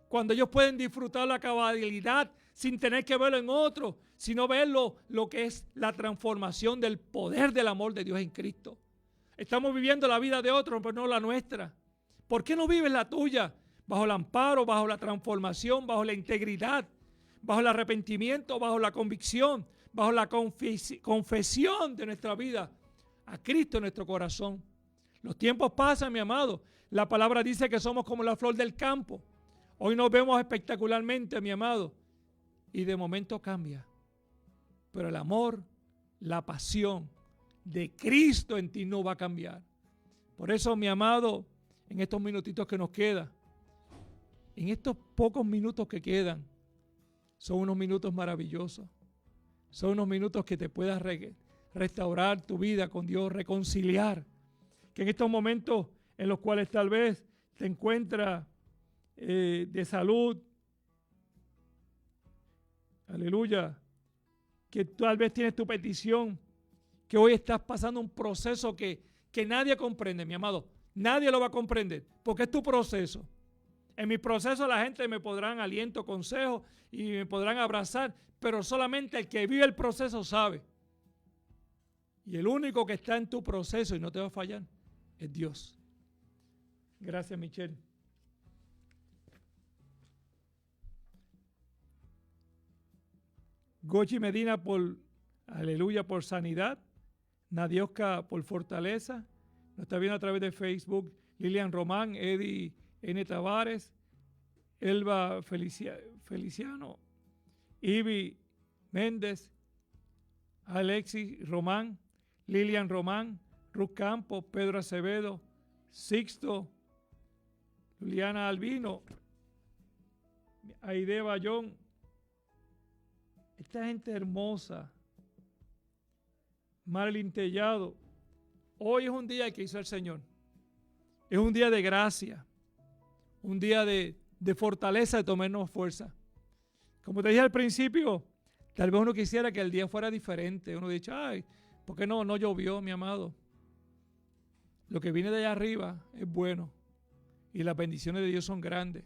cuando ellos pueden disfrutar la cabalidad sin tener que verlo en otro, sino verlo lo que es la transformación del poder del amor de Dios en Cristo. Estamos viviendo la vida de otros, pero no la nuestra. ¿Por qué no vives la tuya? Bajo el amparo, bajo la transformación, bajo la integridad, bajo el arrepentimiento, bajo la convicción, bajo la confesión de nuestra vida a Cristo en nuestro corazón. Los tiempos pasan, mi amado. La palabra dice que somos como la flor del campo. Hoy nos vemos espectacularmente, mi amado, y de momento cambia. Pero el amor, la pasión de Cristo en ti no va a cambiar. Por eso, mi amado, en estos minutitos que nos quedan, en estos pocos minutos que quedan, son unos minutos maravillosos. Son unos minutos que te puedas restaurar tu vida con Dios, reconciliar. Que en estos momentos en los cuales tal vez te encuentras de salud, aleluya, que tal vez tienes tu petición, que hoy estás pasando un proceso que nadie comprende, mi amado. Nadie lo va a comprender, porque es tu proceso. En mi proceso la gente me podrán aliento, consejo y me podrán abrazar, pero solamente el que vive el proceso sabe. Y el único que está en tu proceso y no te va a fallar es Dios. Gracias, Michelle. Gochi Medina por aleluya, por sanidad. Nadioska por fortaleza. Nos está viendo a través de Facebook Lilian Román, Eddie N. Tavares, Elba Feliciano, Ivy Méndez, Alexis Román, Lilian Román, Ruth Campos, Pedro Acevedo, Sixto, Juliana Albino, Aide Bayón. Esta gente hermosa, Marilyn Tellado. Hoy es un día que hizo el Señor. Es un día de gracia, un día de fortaleza, de tomarnos fuerza. Como te dije al principio, tal vez uno quisiera que el día fuera diferente. Uno dice, ay, ¿por qué no llovió, mi amado? Lo que viene de allá arriba es bueno y las bendiciones de Dios son grandes.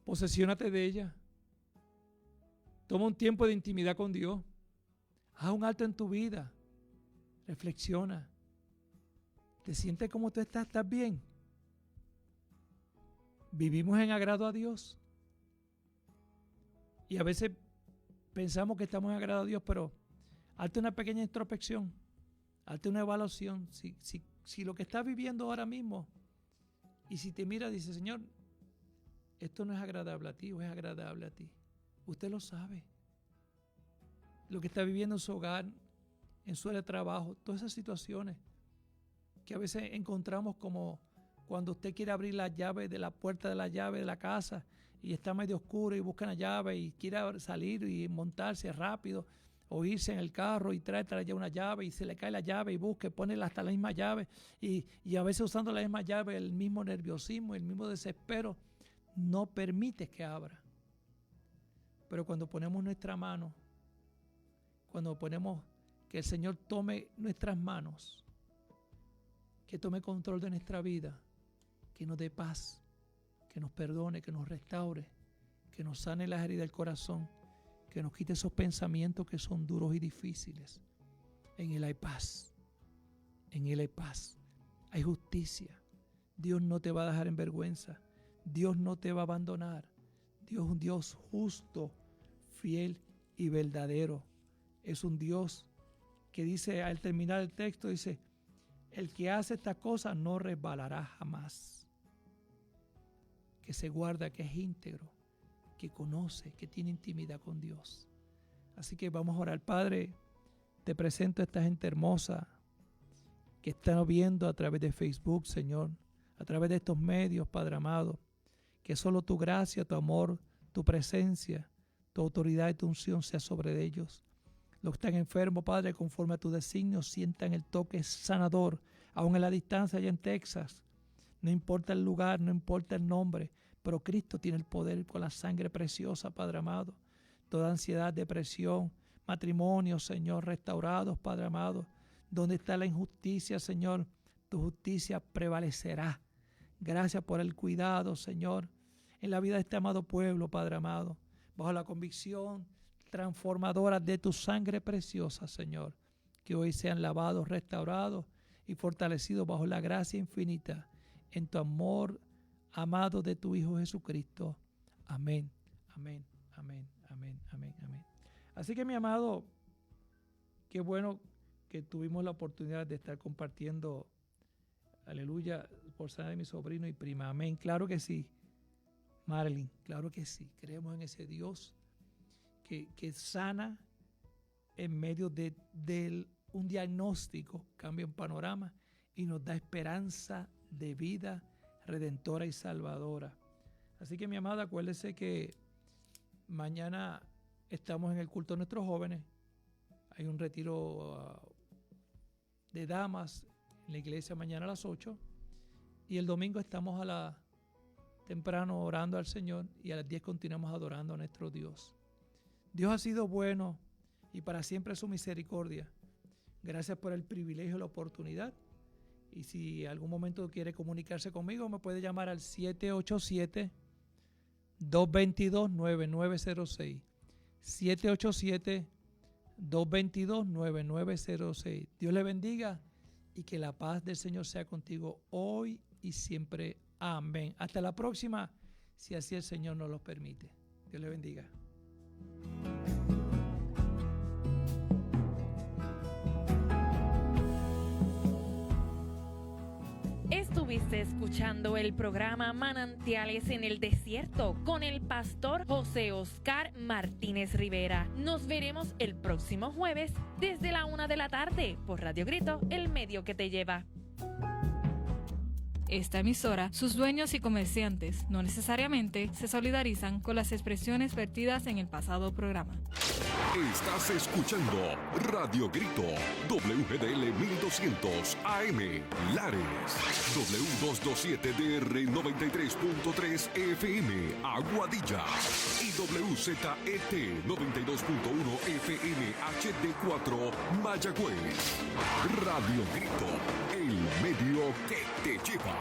Posesiónate de ellas. Toma un tiempo de intimidad con Dios. Haz un alto en tu vida. Reflexiona. ¿Te sientes como tú estás? ¿Estás bien? ¿Vivimos en agrado a Dios? Y a veces pensamos que estamos en agrado a Dios, pero hazte una pequeña introspección. Hazte una evaluación. Si lo que estás viviendo ahora mismo, y si te mira, dice, Señor, esto no es agradable a ti o es agradable a ti. Usted lo sabe. Lo que está viviendo en su hogar, en su área de trabajo, todas esas situaciones que a veces encontramos como cuando usted quiere abrir la llave de la puerta de la llave de la casa y está medio oscuro y busca la llave y quiere salir y montarse rápido o irse en el carro y trae ya una llave y se le cae la llave y busca y pone hasta la misma llave y a veces usando la misma llave el mismo nerviosismo, el mismo desespero no permite que abra. Pero cuando ponemos nuestra mano, cuando ponemos Que el Señor tome nuestras manos, que tome control de nuestra vida, que nos dé paz, que nos perdone, que nos restaure, que nos sane las heridas del corazón, que nos quite esos pensamientos que son duros y difíciles. En Él hay paz, en Él hay paz, hay justicia. Dios no te va a dejar en vergüenza, Dios no te va a abandonar. Dios es un Dios justo, fiel y verdadero. Es un Dios que dice, al terminar el texto, dice, el que hace estas cosas no resbalará jamás. Que se guarda, que es íntegro, que conoce, que tiene intimidad con Dios. Así que vamos a orar. Padre, te presento a esta gente hermosa que está viendo a través de Facebook, Señor, a través de estos medios, Padre amado, que solo tu gracia, tu amor, tu presencia, tu autoridad y tu unción sea sobre ellos. Los que están enfermos, Padre, conforme a tu designio, sientan el toque sanador, aún en la distancia allá en Texas. No importa el lugar, no importa el nombre, pero Cristo tiene el poder con la sangre preciosa, Padre amado. Toda ansiedad, depresión, matrimonios, Señor, restaurados, Padre amado. Donde está la injusticia, Señor, tu justicia prevalecerá. Gracias por el cuidado, Señor, en la vida de este amado pueblo, Padre amado, bajo la convicción transformadora de tu sangre preciosa, Señor, que hoy sean lavados, restaurados y fortalecidos bajo la gracia infinita en tu amor amado de tu Hijo Jesucristo. Amén, amén, amén, amén, amén, amén. Así que, mi amado, qué bueno que tuvimos la oportunidad de estar compartiendo, aleluya, por sana de mi sobrino y prima. Amén, claro que sí. Marilyn, claro que sí. Creemos en ese Dios que sana en medio de un diagnóstico, cambia un panorama y nos da esperanza de vida redentora y salvadora. Así que, mi amada, acuérdese que mañana estamos en el culto de nuestros jóvenes. Hay un retiro de damas en la iglesia mañana a las 8. Y el domingo estamos temprano orando al Señor y a las 10 continuamos adorando a nuestro Dios. Dios ha sido bueno y para siempre su misericordia. Gracias por el privilegio y la oportunidad. Y si algún momento quiere comunicarse conmigo, me puede llamar al 787-222-9906. 787-222-9906. Dios le bendiga y que la paz del Señor sea contigo hoy y siempre. Amén. Hasta la próxima, si así el Señor nos lo permite. Dios le bendiga. Estuviste escuchando el programa Manantiales en el Desierto con el pastor José Oscar Martínez Rivera. Nos veremos el próximo jueves desde la 1 de la tarde por Radio Grito, el medio que te lleva. Esta emisora, sus dueños y comerciantes no necesariamente se solidarizan con las expresiones vertidas en el pasado programa. Estás escuchando Radio Grito, WGDL 1200 AM, Lares, W227DR 93.3 FM, Aguadilla, y WZET 92.1 FM HD4, Mayagüez. Radio Grito, el medio que te lleva.